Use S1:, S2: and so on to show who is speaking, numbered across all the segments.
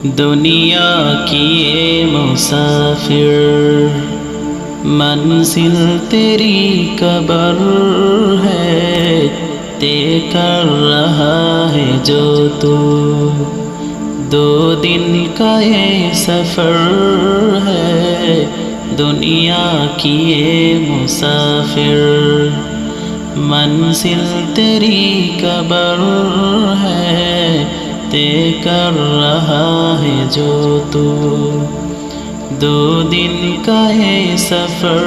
S1: दुनिया की ये मुसाफिर, मंजिल तेरी कबर है, तय कर रहा है जो तू। 2 दिन का ये सफर है, दुनिया की ये मुसाफिर, मंजिल तेरी कबर है, तय कर रहा है जो तू। 2 दिन का ये सफर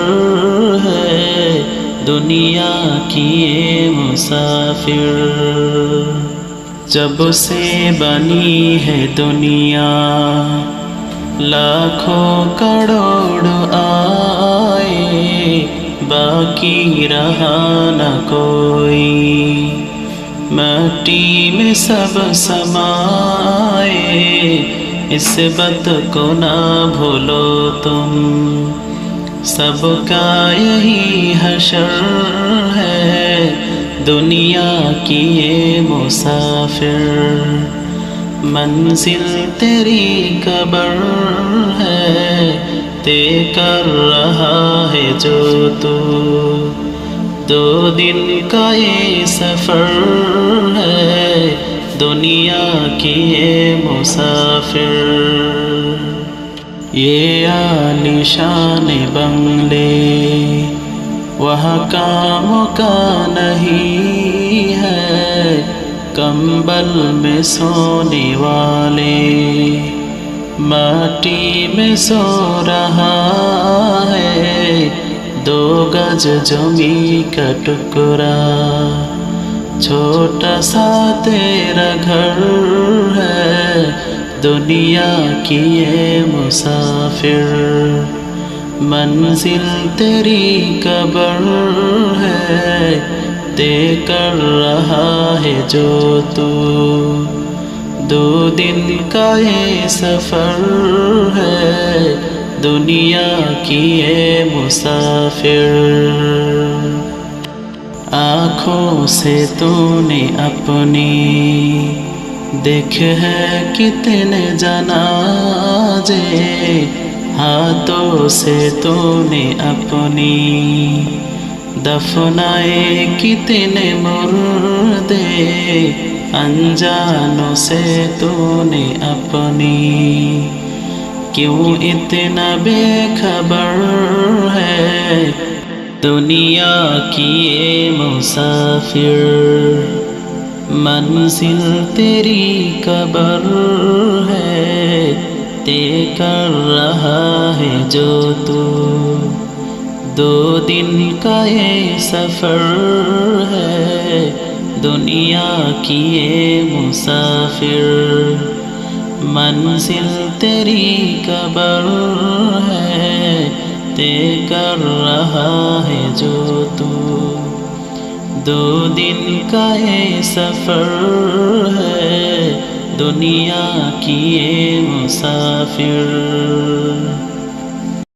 S1: है, दुनिया की ये मुसाफिर। जब से बनी है दुनिया, लाखों करोड़ आए, बाकी रहा न कोई, मिट्टी में सब समाए। इस बात को ना भूलो तुम, सबका यही हशर है, दुनिया की ये मुसाफिर, मंजिल तेरी कबर है, तय कर रहा है जो तू। 2 दिन का ये सफर है, दुनिया की ये मुसाफिर। ये आलीशान बंगले वहाँ काम का नहीं है, कंबल में सोने वाले माटी में सो रहा है। 2 गज जमी का टुकड़ा, छोटा सा तेरा घर है, दुनिया की ये मुसाफिर, मंजिल तेरी कबर है, तय कर रहा है जो तू। 2 दिन का ये सफर है, दुनिया की ये मुसाफिर। आँखों से तूने अपनी देखे है कितने जनाजे, हाथों से तूने अपनी दफनाए कितने मुर्दे, अनजानों से तूने अपनी क्यों इतना बेखबर है, दुनिया की ये मुसाफिर, मंजिल तेरी कबर है, तय कर रहा है जो तू। 2 दिन का ये सफर है, दुनिया की ये मुसाफिर, मंजिल तेरी कबर है, तय कर रहा है जो तू। 2 दिन का ये सफर है, दुनिया की ये मुसाफिर।